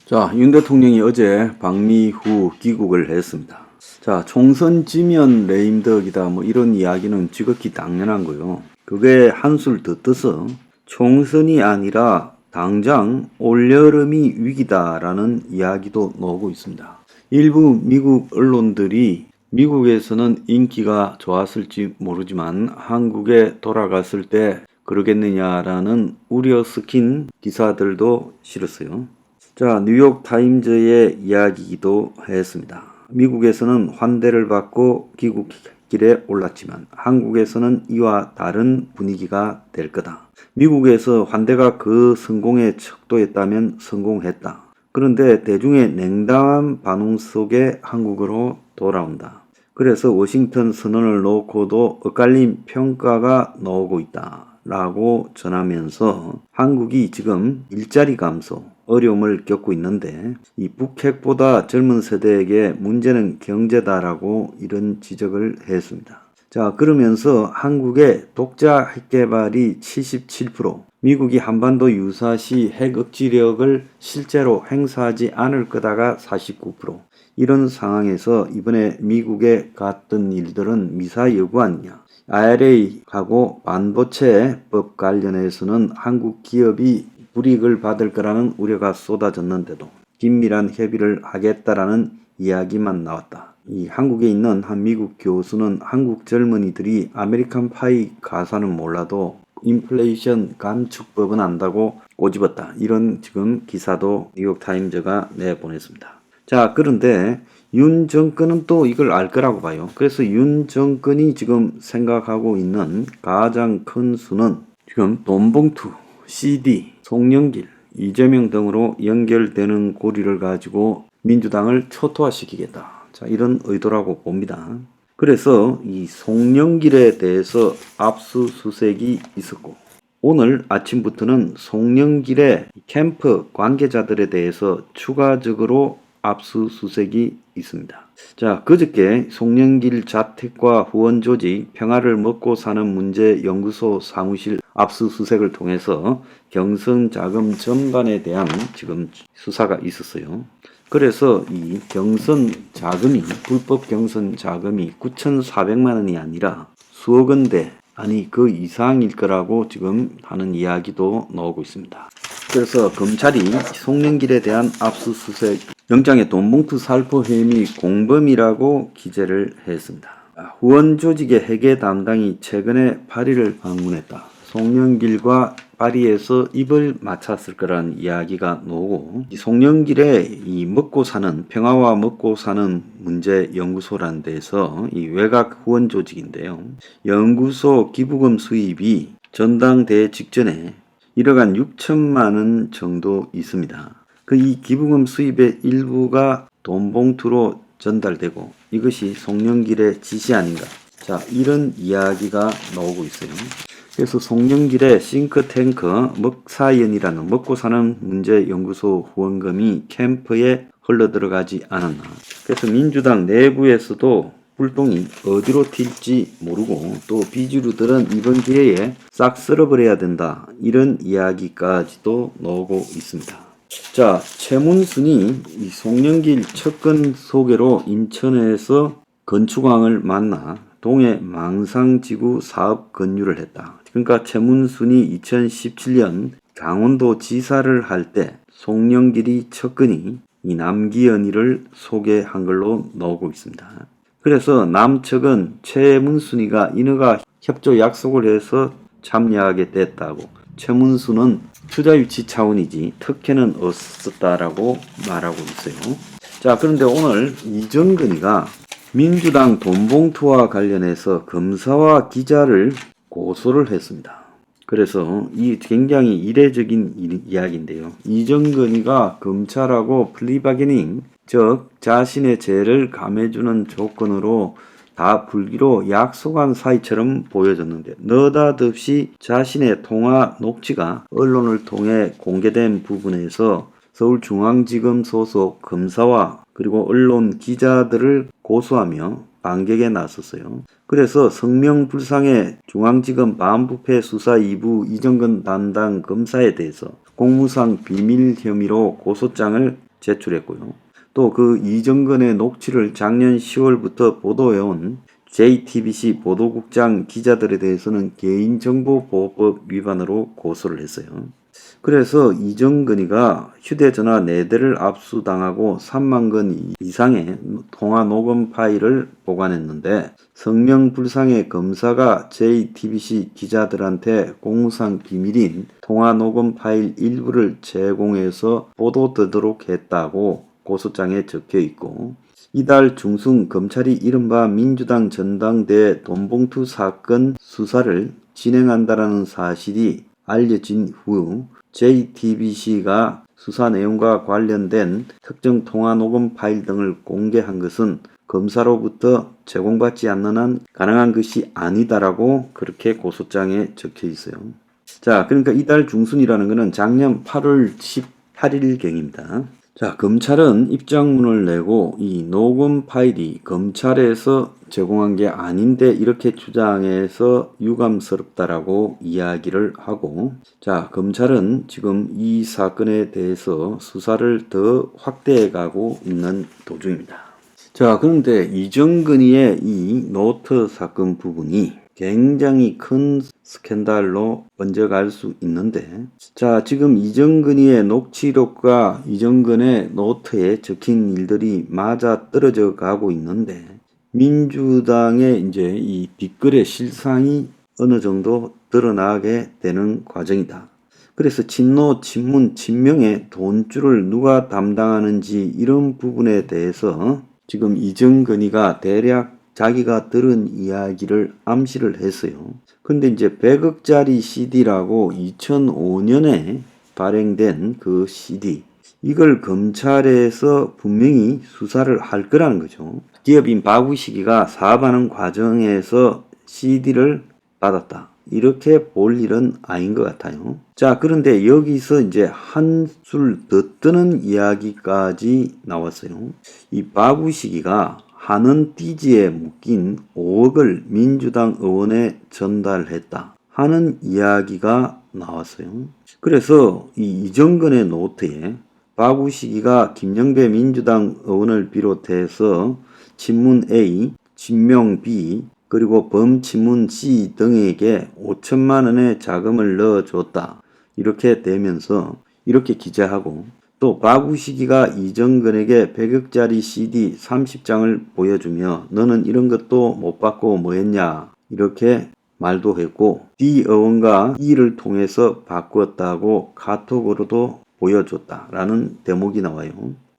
자, 윤 대통령이 어제 방미 후 귀국을 했습니다. 자, 총선 지면 레임덕이다 뭐 이런 이야기는 지극히 당연한 거요. 그게 한술 더 떠서 총선이 아니라 당장 올여름이 위기다라는 이야기도 나오고 있습니다. 일부 미국 언론들이 미국에서는 인기가 좋았을지 모르지만 한국에 돌아갔을 때 그러겠느냐라는 우려 섞인 기사들도 실었어요. 자, 뉴욕 타임즈의 이야기이기도 했습니다. 미국에서는 환대를 받고 귀국길에 올랐지만 한국에서는 이와 다른 분위기가 될 거다. 미국에서 환대가 그 성공에 척도했다면 성공했다. 그런데 대중의 냉담한 반응 속에 한국으로 돌아온다. 그래서 워싱턴 선언을 놓고도 엇갈린 평가가 나오고 있다. 라고 전하면서 한국이 지금 일자리 감소, 어려움을 겪고 있는데 이 북핵보다 젊은 세대에게 문제는 경제다라고 이런 지적을 했습니다. 자, 그러면서 한국의 독자 핵 개발이 77%, 미국이 한반도 유사시 핵 억지력을 실제로 행사하지 않을 거다가 49%. 이런 상황에서 이번에 미국에 갔던 일들은 미사 여부 아니냐. IRA하고 반도체법 관련해서는 한국 기업이 불이익을 받을 거라는 우려가 쏟아졌는데도 긴밀한 협의를 하겠다라는 이야기만 나왔다. 이 한국에 있는 한 미국 교수는 한국 젊은이들이 아메리칸 파이 가사는 몰라도 인플레이션 감축법은 안다고 꼬집었다. 이런 지금 기사도 뉴욕타임즈가 내보냈습니다. 자, 그런데 윤 정권은 또 이걸 알 거라고 봐요. 그래서 윤 정권이 지금 생각하고 있는 가장 큰 수는 지금 돈봉투, CD, 송영길, 이재명 등으로 연결되는 고리를 가지고 민주당을 초토화시키겠다. 자, 이런 의도라고 봅니다. 그래서 이 송영길에 대해서 압수수색이 있었고 오늘 아침부터는 송영길의 캠프 관계자들에 대해서 추가적으로 압수수색이 있습니다. 자, 그저께 송영길 자택과 후원 조직 평화를 먹고 사는 문제 연구소 사무실 압수수색을 통해서 경선 자금 전반에 대한 지금 수사가 있었어요. 그래서 이 경선 자금이 불법 경선 자금이 9,400만 원이 아니라 수억 원대 아니 그 이상일 거라고 지금 하는 이야기도 나오고 있습니다. 그래서 검찰이 송영길에 대한 압수수색 영장에 돈봉투 살포 혐의 공범이라고 기재를 했습니다. 후원 조직의 회계 담당이 최근에 파리를 방문했다. 송영길과 파리에서 입을 맞췄을 거라는 이야기가 나오고 송영길의 이 먹고 사는 평화와 먹고 사는 문제 연구소라는 데서 이 외곽 후원 조직인데요. 연구소 기부금 수입이 전당대회 직전에 1억 한 6천만 원 정도 있습니다. 그 이 기부금 수입의 일부가 돈봉투로 전달되고 이것이 송영길의 지시 아닌가. 자, 이런 이야기가 나오고 있어요. 그래서 송영길의 싱크탱크 먹사연이라는 먹고 사는 문제 연구소 후원금이 캠프에 흘러들어가지 않았나. 그래서 민주당 내부에서도 불똥이 어디로 튈지 모르고 또 비주류들은 이번 기회에 싹 쓸어버려야 된다. 이런 이야기까지도 나오고 있습니다. 자, 최문순이 이 송영길 측근 소개로 인천에서 건축왕을 만나 동해 망상지구 사업 건의를 했다. 그러니까 최문순이 2017년 강원도 지사를 할 때 송영길이 측근이 이 남기현이를 소개한 걸로 나오고 있습니다. 그래서 남측은 최문순이가 인허가 협조 약속을 해서 참여하게 됐다고 최문순은 투자 유치 차원이지 특혜는 없었다라고 말하고 있어요. 자, 그런데 오늘 이정근이가 민주당 돈봉투와 관련해서 검사와 기자를 고소를 했습니다. 그래서 이 굉장히 이례적인 이야기인데요. 이정근이가 검찰하고 플리바게닝, 즉 자신의 죄를 감해주는 조건으로 다 풀기로 약속한 사이처럼 보여졌는데 느닷없이 자신의 통화 녹취가 언론을 통해 공개된 부분에서 서울중앙지검 소속 검사와 그리고 언론 기자들을 고소하며 반격에 나섰어요. 그래서 성명불상의 중앙지검 반부패 수사 2부 이정근 담당 검사에 대해서 공무상 비밀 혐의로 고소장을 제출했고요. 또 그 이정근의 녹취를 작년 10월부터 보도해온 JTBC 보도국장 기자들에 대해서는 개인정보보호법 위반으로 고소를 했어요. 그래서 이정근이가 휴대전화 4대를 압수당하고 3만 건 이상의 통화 녹음 파일을 보관했는데 성명불상의 검사가 JTBC 기자들한테 공무상 비밀인 통화 녹음 파일 일부를 제공해서 보도되도록 했다고 고소장에 적혀 있고, 이달 중순 검찰이 이른바 민주당 전당대 돈봉투 사건 수사를 진행한다라는 사실이 알려진 후 JTBC가 수사 내용과 관련된 특정 통화 녹음 파일 등을 공개한 것은 검사로부터 제공받지 않는 한 가능한 것이 아니다라고 그렇게 고소장에 적혀 있어요. 자, 그러니까 이달 중순이라는 것은 작년 8월 18일경입니다. 자, 검찰은 입장문을 내고 이 녹음 파일이 검찰에서 제공한 게 아닌데 이렇게 주장해서 유감스럽다라고 이야기를 하고, 자, 검찰은 지금 이 사건에 대해서 수사를 더 확대해 가고 있는 도중입니다. 자, 그런데 이정근이의 이 노트 사건 부분이 굉장히 큰 스캔들로 번져갈 수 있는데, 자, 지금 이정근이의 녹취록과 이정근의 노트에 적힌 일들이 맞아 떨어져 가고 있는데, 민주당의 이제 이 뒷거래 실상이 어느 정도 드러나게 되는 과정이다. 그래서 친노, 친문, 친명의 돈줄을 누가 담당하는지 이런 부분에 대해서 지금 이정근이가 대략 자기가 들은 이야기를 암시를 했어요. 근데 이제 100억짜리 CD라고 2005년에 발행된 그 CD, 이걸 검찰에서 분명히 수사를 할 거라는 거죠. 기업인 박우식이가 사업하는 과정에서 CD를 받았다, 이렇게 볼 일은 아닌 것 같아요. 자, 그런데 여기서 이제 한술 더 뜨는 이야기까지 나왔어요. 이 박우식이가 하는 띠지에 묶인 5억을 민주당 의원에 전달했다 하는 이야기가 나왔어요. 그래서 이 이정근의 노트에 박우식이가 김영배 민주당 의원을 비롯해서 친문 A, 친명 B, 그리고 범친문 C 등에게 5천만 원의 자금을 넣어줬다, 이렇게 되면서 이렇게 기재하고, 또 박우식이가 이정근에게 100억짜리 CD 30장을 보여주며 너는 이런 것도 못 받고 뭐 했냐, 이렇게 말도 했고, D 의원과 E를 통해서 바꾸었다고 카톡으로도 보여줬다라는 대목이 나와요.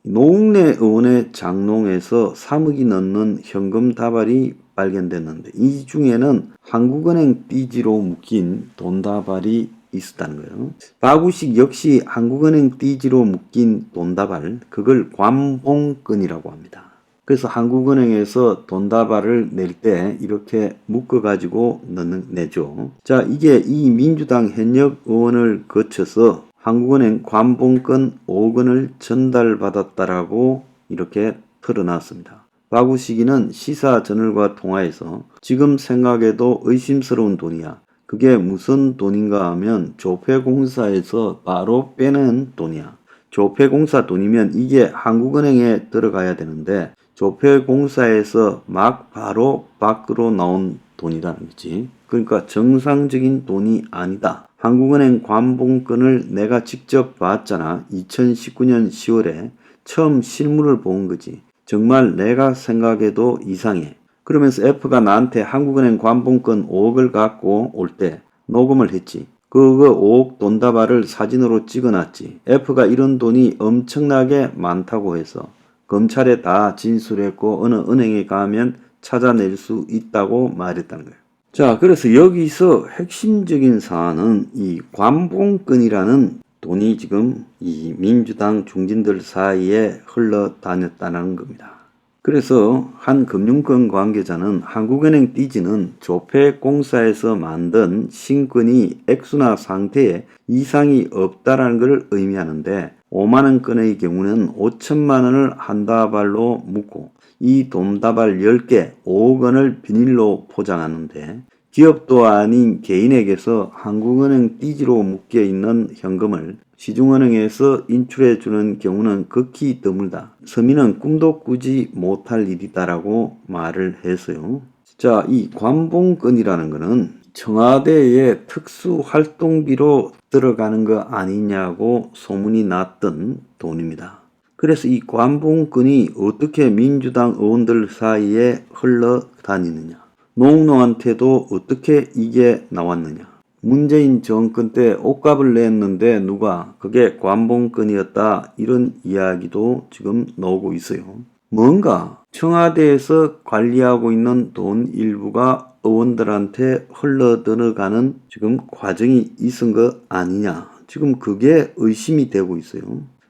노웅래 의원의 장롱에서 3억이 넘는 현금 다발이 발견됐는데 이 중에는 한국은행 띠지로 묶인 돈 다발이 있었다는 거예요. 박우식 역시 한국은행 띠지로 묶인 돈 다발, 그걸 관봉권이라고 합니다. 그래서 한국은행에서 돈 다발을 낼 때 이렇게 묶어가지고 내죠. 자, 이게 이 민주당 현역 의원을 거쳐서 한국은행 관봉권 5억 원을 전달받았다라고 이렇게 털어놨습니다. 박우식이는 시사저널과 통화에서 지금 생각해도 의심스러운 돈이야. 그게 무슨 돈인가 하면 조폐공사에서 바로 빼낸 돈이야. 조폐공사 돈이면 이게 한국은행에 들어가야 되는데 조폐공사에서 막 바로 밖으로 나온 돈이라는 거지. 그러니까 정상적인 돈이 아니다. 한국은행 관봉권을 내가 직접 봤잖아. 2019년 10월에 처음 실물을 본 거지. 정말 내가 생각해도 이상해. 그러면서 F가 나한테 한국은행 관봉권 5억을 갖고 올 때 녹음을 했지. 그거 5억 돈다발을 사진으로 찍어놨지. F가 이런 돈이 엄청나게 많다고 해서 검찰에 다 진술했고 어느 은행에 가면 찾아낼 수 있다고 말했다는 거예요. 자, 그래서 여기서 핵심적인 사안은 이 관봉권이라는 돈이 지금 이 민주당 중진들 사이에 흘러다녔다는 겁니다. 그래서 한 금융권 관계자는 한국은행 띠지는 조폐공사에서 만든 신권이 액수나 상태에 이상이 없다라는 것을 의미하는데 5만원 건의 경우는 5천만 원을 한 다발로 묶고 이 돈다발 10개 5억 원을 비닐로 포장하는데 기업도 아닌 개인에게서 한국은행 띠지로 묶여 있는 현금을 시중은행에서 인출해 주는 경우는 극히 드물다. 서민은 꿈도 꾸지 못할 일이다라고 말을 했어요. 자, 이 관봉권이라는 것은 청와대의 특수활동비로 들어가는 거 아니냐고 소문이 났던 돈입니다. 그래서 이 관봉권이 어떻게 민주당 의원들 사이에 흘러다니느냐, 농노한테도 어떻게 이게 나왔느냐. 문재인 정권 때 옷값을 냈는데 누가 그게 관봉권이었다, 이런 이야기도 지금 나오고 있어요. 뭔가 청와대에서 관리하고 있는 돈 일부가 의원들한테 흘러들어가는 지금 과정이 있은 것 아니냐, 지금 그게 의심이 되고 있어요.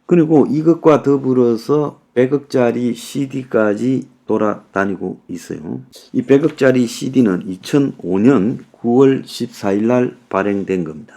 그리고 이것과 더불어서 100억짜리 CD까지 돌아다니고 있어요. 이 100억짜리 CD는 2005년 9월 14일 날 발행된 겁니다.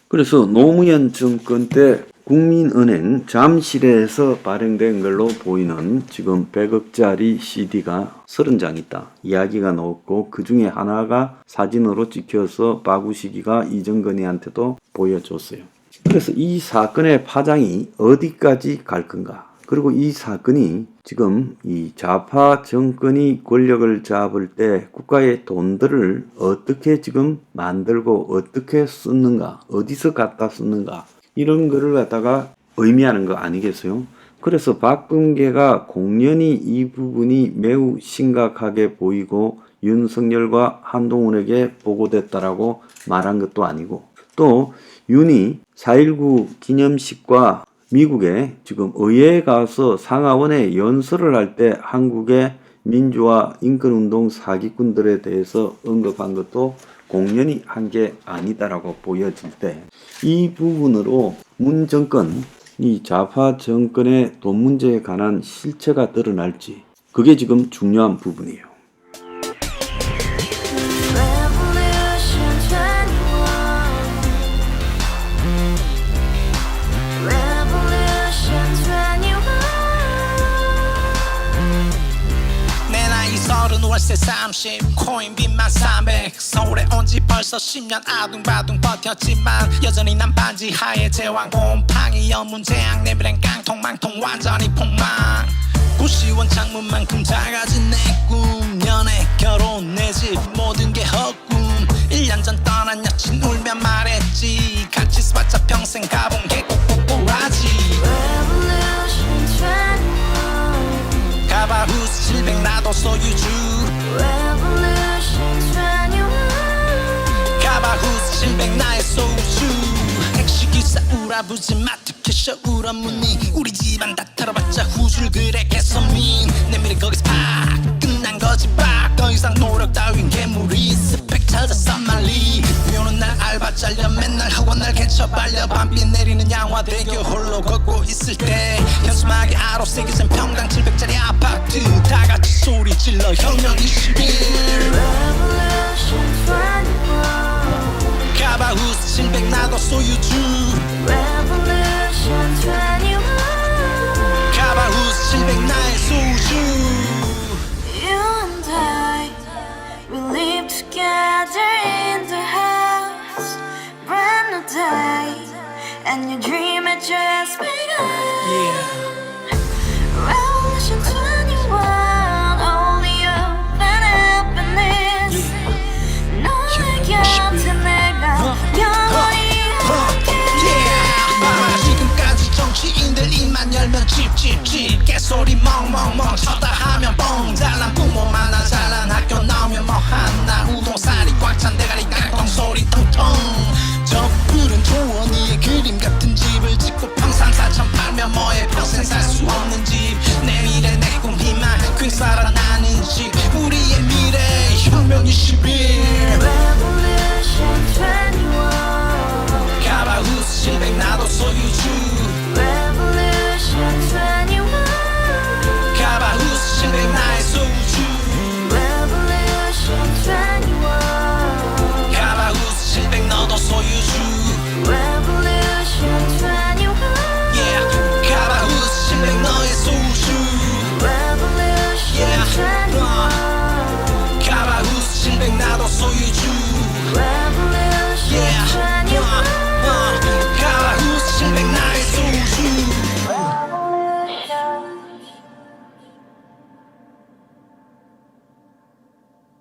그래서 노무현 정권 때 국민은행 잠실에서 발행된 걸로 보이는 지금 100억짜리 CD가 30장 있다 이야기가 나왔고, 그 중에 하나가 사진으로 찍혀서 박우식이가 이정건이한테도 보여줬어요. 그래서 이 사건의 파장이 어디까지 갈 건가, 그리고 이 사건이 지금 이 좌파 정권이 권력을 잡을 때 국가의 돈들을 어떻게 지금 만들고 어떻게 쓰는가, 어디서 갖다 쓰는가, 이런 거를 갖다가 의미하는 거 아니겠어요? 그래서 박범계가 공연히 이 부분이 매우 심각하게 보이고 윤석열과 한동훈에게 보고됐다라고 말한 것도 아니고, 또 윤이 4.19 기념식과 미국에 지금 의회에 가서 상하원에 연설을 할 때 한국의 민주화 인권운동 사기꾼들에 대해서 언급한 것도 공연히 한 게 아니다라고 보여질 때, 이 부분으로 문 정권, 이 좌파 정권의 돈 문제에 관한 실체가 드러날지, 그게 지금 중요한 부분이에요. 월세 30 코인빚만 300 서울에 온 지 벌써 10년 아둥바둥 버텼지만 여전히 난 반지 하에 제왕 곰팡이 연문제약 내비랭 깡통 망통 완전히 폭망 고시원 창문만큼 작아진 내 꿈 연애 결혼 내 집 모든 게 헛꿈 1년 전 떠난 여친 울며 말했지 같이 써봤자 평생 가본 게 꼬꼬꼬라지 가바후스 700 나도 소유주 가바후스 700 나의 소유주 택시기사 우라부지 마트 캐셔 울어무니 우리 집안 다 털어봤자 후줄 그래 개선민 내 미래 거기서 팍 끝난 거지 팍 더 이상 노력 따윈 괴물이 스펙 찾아서 말리 비오는 날 알바 잘려 맨날 학원 날 개쳐 발려 밤비 내리는 양화대교 홀로 걷고 있을 때 현수막에 아로 새겨진 평당 700짜리 아파트 다같이 소리 질러 혁명 21 가바후스 700 나도 소유주 가바후스 700 나의 소유주 Together in the house, brand new day, and your dream had just begun.